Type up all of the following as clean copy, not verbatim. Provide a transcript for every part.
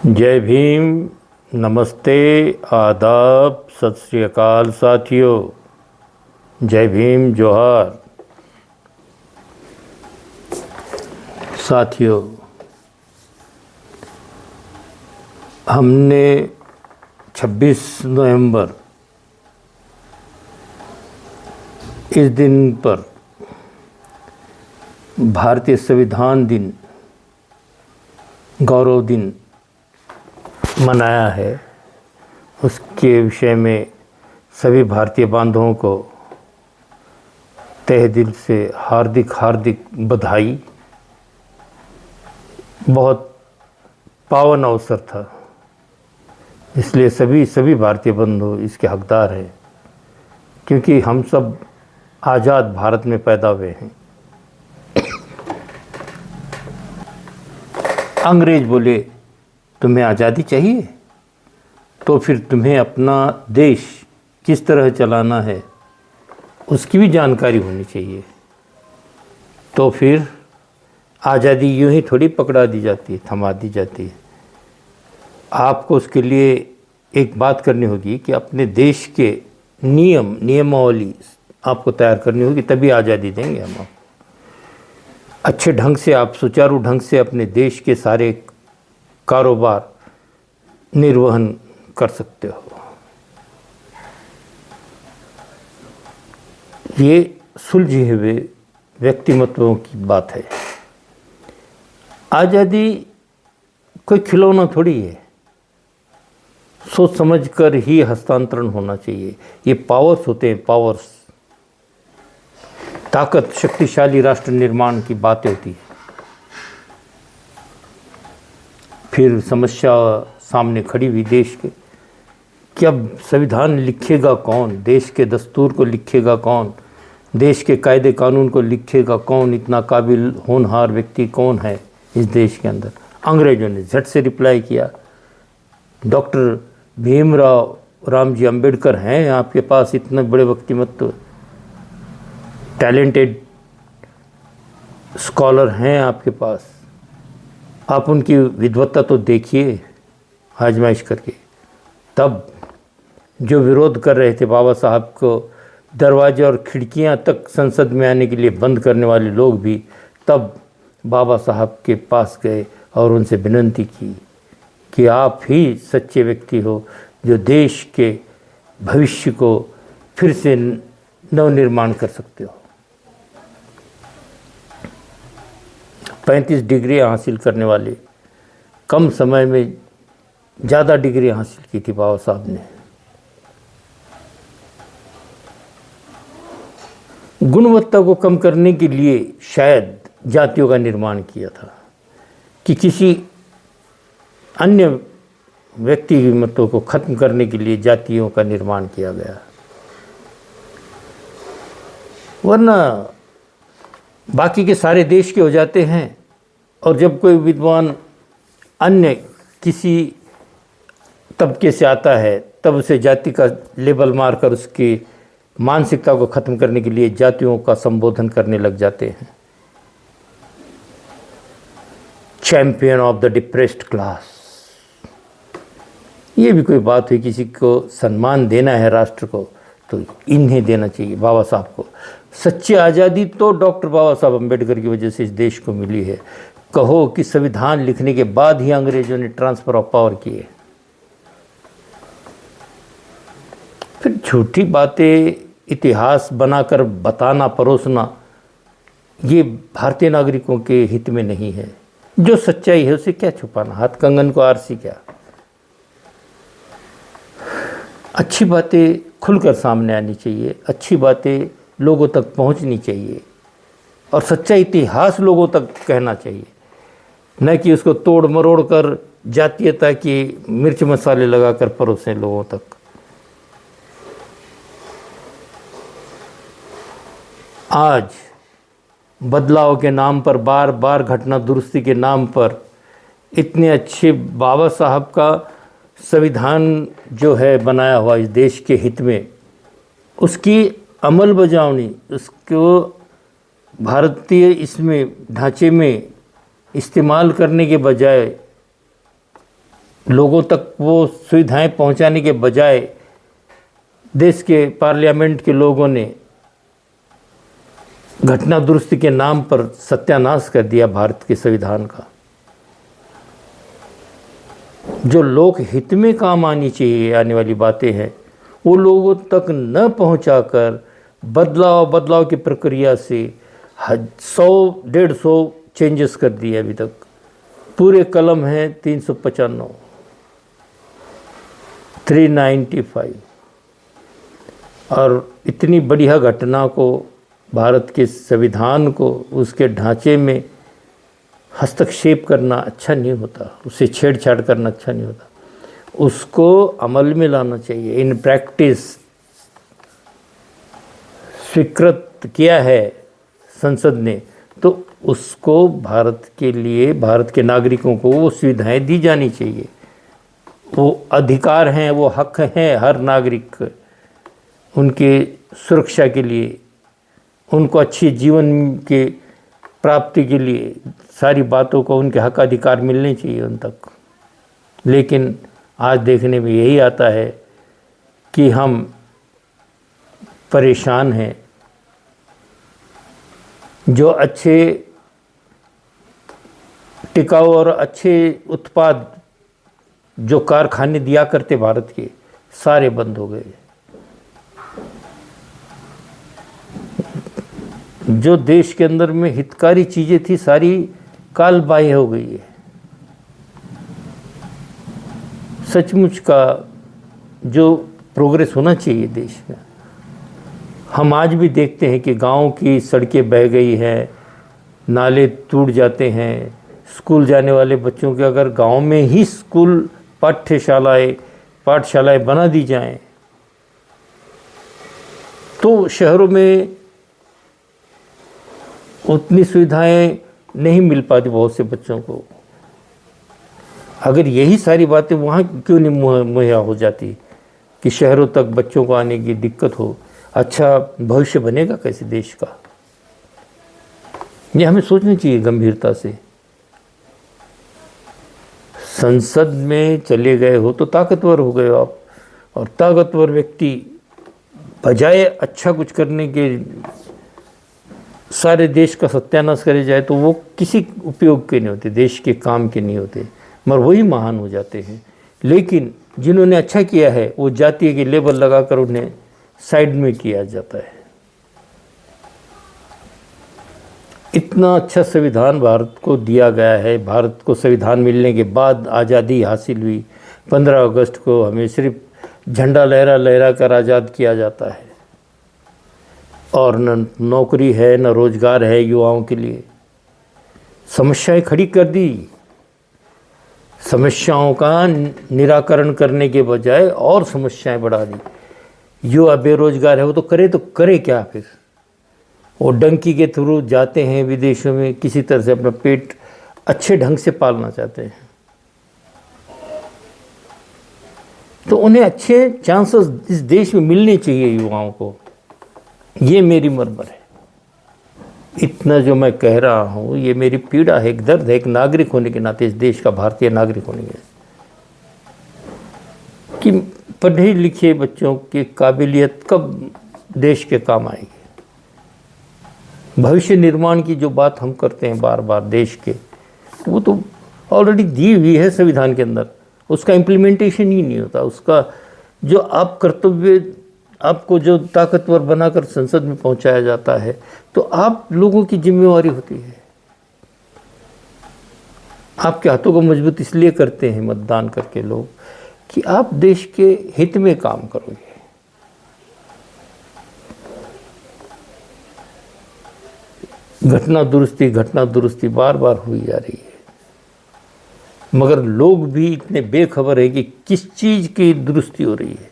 जय भीम। नमस्ते, आदाब, सत श्री अकाल साथियों। जय भीम, जोहार। साथियों, हमने 26 नवंबर इस दिन पर भारतीय संविधान दिन, गौरव दिन मनाया है। उसके विषय में सभी भारतीय बांधवों को तहे दिल से हार्दिक हार्दिक बधाई। बहुत पावन अवसर था, इसलिए सभी भारतीय बंधु इसके हकदार हैं, क्योंकि हम सब आज़ाद भारत में पैदा हुए हैं। अंग्रेज बोले तुम्हें आज़ादी चाहिए, तो फिर तुम्हें अपना देश किस तरह चलाना है उसकी भी जानकारी होनी चाहिए। तो फिर आज़ादी यूं ही थोड़ी पकड़ा दी जाती है, थमा दी जाती है। आपको उसके लिए एक बात करनी होगी कि अपने देश के नियमावली आपको तैयार करनी होगी, तभी आज़ादी देंगे हम आपको। अच्छे ढंग से आप सुचारू ढंग से अपने देश के सारे कारोबार निर्वहन कर सकते हो। ये सुलझे हुए व्यक्तिमत्वों की बात है। आज़ादी कोई खिलौना थोड़ी है, सोच समझ कर ही हस्तांतरण होना चाहिए। ये पावर्स होते हैं, पावर्स, ताकत, शक्तिशाली राष्ट्र निर्माण की बातें होती है। फिर समस्या सामने खड़ी हुई देश के कि अब संविधान लिखेगा कौन, देश के दस्तूर को लिखेगा कौन, देश के कायदे कानून को लिखेगा कौन, इतना काबिल होनहार व्यक्ति कौन है इस देश के अंदर। अंग्रेजों ने झट से रिप्लाई किया, डॉक्टर भीमराव रामजी अंबेडकर हैं आपके पास, इतने बड़े व्यक्तिमत्व, टैलेंटेड स्कॉलर हैं आपके पास, आप उनकी विद्वत्ता तो देखिए आजमाइश करके। तब जो विरोध कर रहे थे बाबा साहब को, दरवाजे और खिड़कियां तक संसद में आने के लिए बंद करने वाले लोग भी तब बाबा साहब के पास गए और उनसे विनती की कि आप ही सच्चे व्यक्ति हो जो देश के भविष्य को फिर से नवनिर्माण कर सकते हो। 35 डिग्रियां हासिल करने वाले, कम समय में ज़्यादा डिग्री हासिल की थी बाबा साहब ने। गुणवत्ता को कम करने के लिए शायद जातियों का निर्माण किया था, कि किसी अन्य व्यक्तिमत्व को खत्म करने के लिए जातियों का निर्माण किया गया। वरना बाकी के सारे देश के हो जाते हैं, और जब कोई विद्वान अन्य किसी तबके से आता है तब उसे जाति का लेबल मारकर उसकी मानसिकता को ख़त्म करने के लिए जातियों का संबोधन करने लग जाते हैं। Champion of the depressed class, ये भी कोई बात हुई? किसी को सम्मान देना है राष्ट्र को तो इन्हें देना चाहिए, बाबा साहब को। सच्ची आज़ादी तो डॉक्टर बाबा साहब अम्बेडकर की वजह से इस देश को मिली है। कहो कि संविधान लिखने के बाद ही अंग्रेजों ने ट्रांसफ़र ऑफ पावर किए। फिर झूठी बातें इतिहास बनाकर बताना, परोसना, ये भारतीय नागरिकों के हित में नहीं है। जो सच्चाई है उसे क्या छुपाना, हाथ कंगन को आरसी क्या। अच्छी बातें खुलकर सामने आनी चाहिए, अच्छी बातें लोगों तक पहुंचनी चाहिए, और सच्चा इतिहास लोगों तक कहना चाहिए, न कि उसको तोड़ मरोड़ कर जातीयता की मिर्च मसाले लगाकर परोसें लोगों तक। आज बदलाव के नाम पर, बार बार घटना दुरुस्ती के नाम पर, इतने अच्छे बाबा साहब का संविधान जो है बनाया हुआ इस देश के हित में, उसकी अमल बजावनी, उसको भारतीय इसमें ढांचे में इस्तेमाल करने के बजाय लोगों तक वो सुविधाएं पहुंचाने के बजाय देश के पार्लियामेंट के लोगों ने घटना दुरुस्ती के नाम पर सत्यानाश कर दिया भारत के संविधान का। जो लोक हित में काम आनी चाहिए आने वाली बातें हैं वो लोगों तक न पहुंचाकर बदलाव की प्रक्रिया से 100-150 चेंजेस कर दिए अभी तक। पूरे कलम हैं 395, 395 और इतनी बढ़िया घटना को, भारत के संविधान को, उसके ढांचे में हस्तक्षेप करना अच्छा नहीं होता, उससे छेड़छाड़ करना अच्छा नहीं होता। उसको अमल में लाना चाहिए, इन प्रैक्टिस स्वीकृत किया है संसद ने, तो उसको भारत के लिए, भारत के नागरिकों को वो सुविधाएं दी जानी चाहिए। वो अधिकार हैं, वो हक हैं हर नागरिक उनके सुरक्षा के लिए, उनको अच्छी जीवन के प्राप्ति के लिए सारी बातों को, उनके हक अधिकार मिलने चाहिए उन तक। लेकिन आज देखने में यही आता है कि हम परेशान हैं। जो अच्छे टिकाऊ और अच्छे उत्पाद जो कारखाने दिया करते भारत के, सारे बंद हो गए। जो देश के अंदर में हितकारी चीज़ें थी सारी कालबाह्य हो गई है। सचमुच का जो प्रोग्रेस होना चाहिए देश में, हम आज भी देखते हैं कि गांव की सड़कें बह गई हैं, नाले टूट जाते हैं। स्कूल जाने वाले बच्चों के अगर गांव में ही स्कूल पाठशालाएं बना दी जाएं, तो शहरों में उतनी सुविधाएं नहीं मिल पाती बहुत से बच्चों को। अगर यही सारी बातें वहाँ क्यों नहीं मुहैया हो जाती कि शहरों तक बच्चों को आने की दिक्कत हो, अच्छा भविष्य बनेगा कैसे देश का? ये हमें सोचना चाहिए गंभीरता से। संसद में चले गए हो तो ताकतवर हो गए हो आप, और ताकतवर व्यक्ति बजाय अच्छा कुछ करने के सारे देश का सत्यानाश करे जाए तो वो किसी उपयोग के नहीं होते, देश के काम के नहीं होते, मगर वही महान हो जाते हैं। लेकिन जिन्होंने अच्छा किया है वो जाति के लेबल लगाकर उन्हें साइड में किया जाता है। इतना अच्छा संविधान भारत को दिया गया है। भारत को संविधान मिलने के बाद आज़ादी हासिल हुई। 15 अगस्त को हमें सिर्फ झंडा लहरा लहरा कर आज़ाद किया जाता है, और न नौकरी है न रोज़गार है युवाओं के लिए। समस्याएं खड़ी कर दी, समस्याओं का निराकरण करने के बजाय और समस्याएं बढ़ा दी। युवा बेरोजगार है वो तो करे क्या फिर? वो डंकी के थ्रू जाते हैं विदेशों में, किसी तरह से अपना पेट अच्छे ढंग से पालना चाहते हैं, तो उन्हें अच्छे चांसेस इस देश में मिलने चाहिए युवाओं को। ये मेरी मरमर है। इतना जो मैं कह रहा हूँ ये मेरी पीड़ा है, एक दर्द है, एक नागरिक होने के नाते, इस देश का भारतीय नागरिक होने के, कि पढ़े लिखे बच्चों की काबिलियत कब देश के काम आएगी। भविष्य निर्माण की जो बात हम करते हैं बार बार देश के, वो तो ऑलरेडी दी हुई है संविधान के अंदर, उसका इम्प्लीमेंटेशन ही नहीं होता। उसका जो आप कर्तव्य, आपको जो ताकतवर बनाकर संसद में पहुंचाया जाता है, तो आप लोगों की जिम्मेवारी होती है। आपके हाथों को मजबूत इसलिए करते हैं मतदान करके लोग कि आप देश के हित में काम करोगे। घटना दुरुस्ती बार बार हुई जा रही है, मगर लोग भी इतने बेखबर है कि किस चीज़ की दुरुस्ती हो रही है।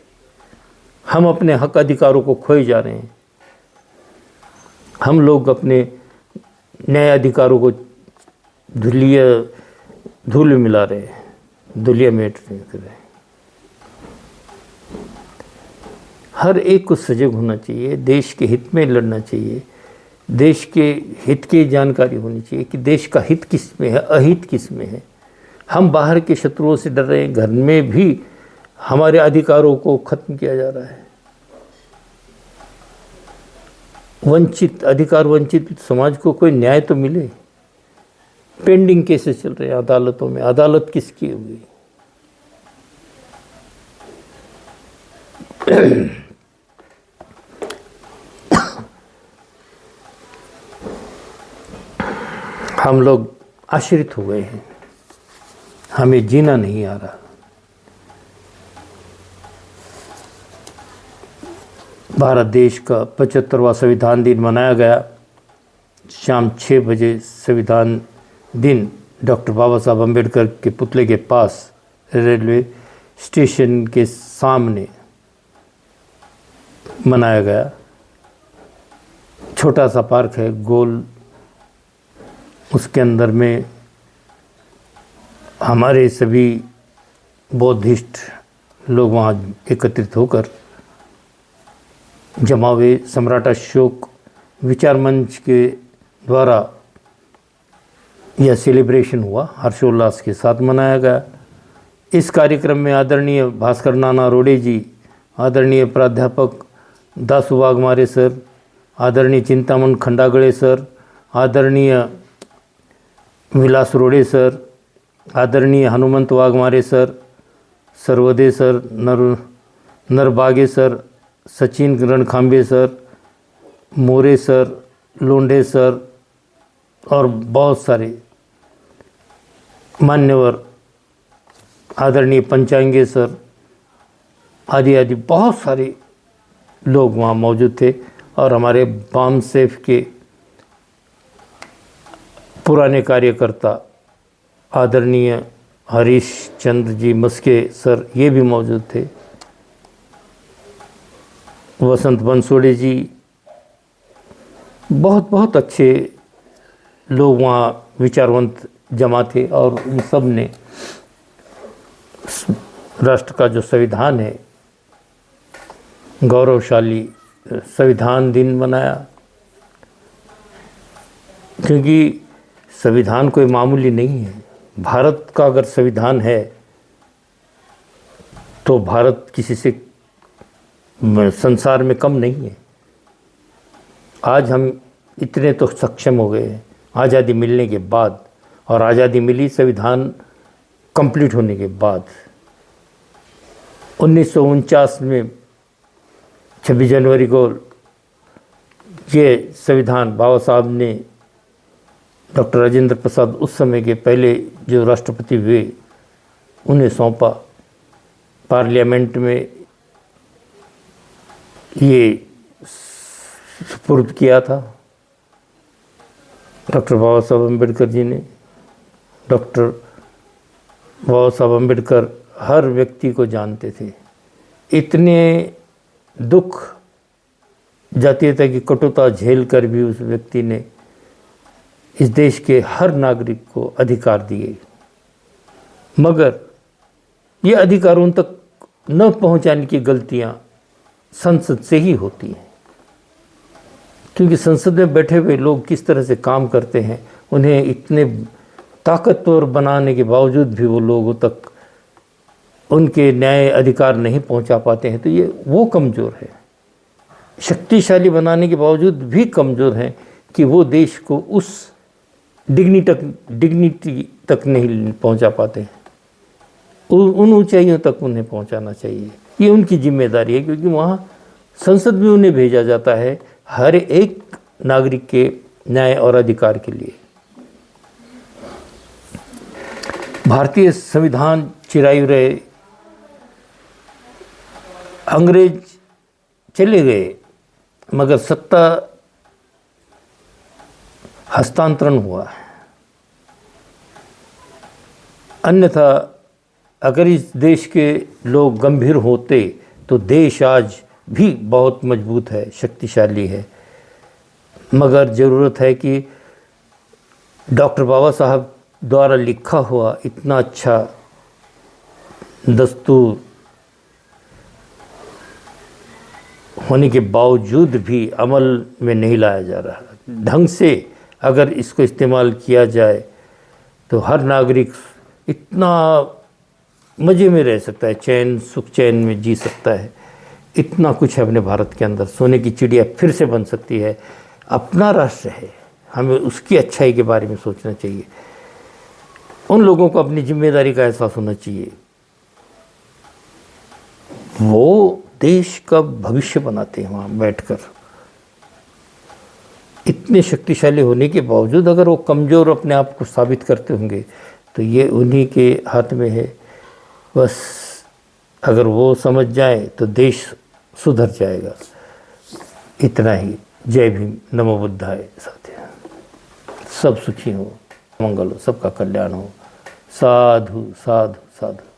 हम अपने हक अधिकारों को खोए जा रहे हैं। हम लोग अपने न्याय अधिकारों को धूल में मिला रहे हैं, धुलिया मेट कर रहे हैं। हर एक को सजग होना चाहिए, देश के हित में लड़ना चाहिए, देश के हित की जानकारी होनी चाहिए कि देश का हित किस में है, अहित किस में है। हम बाहर के शत्रुओं से डर रहे हैं, घर में भी हमारे अधिकारों को खत्म किया जा रहा है। अधिकार वंचित समाज को कोई न्याय तो मिले। पेंडिंग केसेस चल रहे हैं अदालतों में, अदालत किसकी हुई? हम लोग आश्रित हो गए हैं, हमें जीना नहीं आ रहा। भारत देश का 75वां संविधान दिन मनाया गया। शाम 6 बजे संविधान दिन डॉक्टर बाबा साहब अम्बेडकर के पुतले के पास रेलवे स्टेशन के सामने मनाया गया। छोटा सा पार्क है गोल, उसके अंदर में हमारे सभी बौद्धिस्ट लोग वहाँ एकत्रित होकर जमा हुए। सम्राट अशोक विचार मंच के द्वारा यह सेलिब्रेशन हुआ, हर्षोल्लास के साथ मनाया गया। इस कार्यक्रम में आदरणीय भास्कर नाना रोडे जी, आदरणीय प्राध्यापक दासू वाघमारे सर, आदरणीय चिंतामन खंडागड़े सर, आदरणीय विलास रोडे सर, आदरणीय Hanumant Waghmare sir, Sarvade sir, Narbage sir, Sachin Rankhambe sir, More sir, Londhe sir और बहुत सारे मान्यवर, आदरणीय पंचांगे सर आदि आदि बहुत सारे लोग वहाँ मौजूद थे। और हमारे बामसेफ के पुराने कार्यकर्ता आदरणीय हरीश चंद्र जी मस्के सर, ये भी मौजूद थे। वसंत बंसोड़े जी, बहुत बहुत अच्छे लोग वहाँ विचारवंत जमा थे। और उन सब ने राष्ट्र का जो संविधान है, गौरवशाली संविधान दिन मनाया। क्योंकि संविधान कोई मामूली नहीं है। भारत का अगर संविधान है तो भारत किसी से संसार में कम नहीं है। आज हम इतने तो सक्षम हो गए हैं आज़ादी मिलने के बाद, और आज़ादी मिली संविधान कंप्लीट होने के बाद। 1949 में 26 जनवरी को ये संविधान बाबा साहब ने, डॉक्टर राजेंद्र प्रसाद उस समय के पहले जो राष्ट्रपति हुए, उन्हें सौंपा। पार्लियामेंट में ये सुपुर्द किया था डॉक्टर बाबा साहब अम्बेडकर जी ने। डॉक्टर बाबा साहब अम्बेडकर हर व्यक्ति को जानते थे। इतने दुख, जातीयता की कटुता झेल कर भी उस व्यक्ति ने इस देश के हर नागरिक को अधिकार दिए। मगर ये अधिकारों तक न पहुंचाने की गलतियां संसद से ही होती हैं। क्योंकि संसद में बैठे हुए लोग किस तरह से काम करते हैं, उन्हें इतने ताकतवर बनाने के बावजूद भी वो लोगों तक उनके न्याय अधिकार नहीं पहुंचा पाते हैं। तो ये वो कमज़ोर है। शक्तिशाली बनाने के बावजूद भी कमज़ोर हैं कि वो देश को उस डिग्निटी तक नहीं पहुंचा पाते हैं। उन ऊंचाइयों तक उन्हें पहुंचाना चाहिए। ये उनकी जिम्मेदारी है, क्योंकि वहाँ संसद में उन्हें भेजा जाता है हर एक नागरिक के न्याय और अधिकार के लिए। भारतीय संविधान चिरायु रहे। अंग्रेज चले गए मगर सत्ता हस्तांतरण हुआ। अन्यथा अगर इस देश के लोग गंभीर होते तो देश आज भी बहुत मजबूत है, शक्तिशाली है। मगर ज़रूरत है कि डॉक्टर बाबा साहब द्वारा लिखा हुआ इतना अच्छा दस्तूर होने के बावजूद भी अमल में नहीं लाया जा रहा। ढंग से अगर इसको इस्तेमाल किया जाए तो हर नागरिक इतना मज़े में रह सकता है, चैन सुख चैन में जी सकता है। इतना कुछ है अपने भारत के अंदर। सोने की चिड़िया फिर से बन सकती है। अपना राष्ट्र है, हमें उसकी अच्छाई के बारे में सोचना चाहिए। उन लोगों को अपनी जिम्मेदारी का एहसास होना चाहिए। वो देश का भविष्य बनाते हैं वहाँ बैठकर। इतने शक्तिशाली होने के बावजूद अगर वो कमज़ोर अपने आप को साबित करते होंगे तो ये उन्हीं के हाथ में है। बस अगर वो समझ जाए तो देश सुधर जाएगा। इतना ही। जय भीम, नमो बुद्धाय। साथियों, सब सुखी हो, मंगल हो, सबका कल्याण हो। साधु साधु साधु।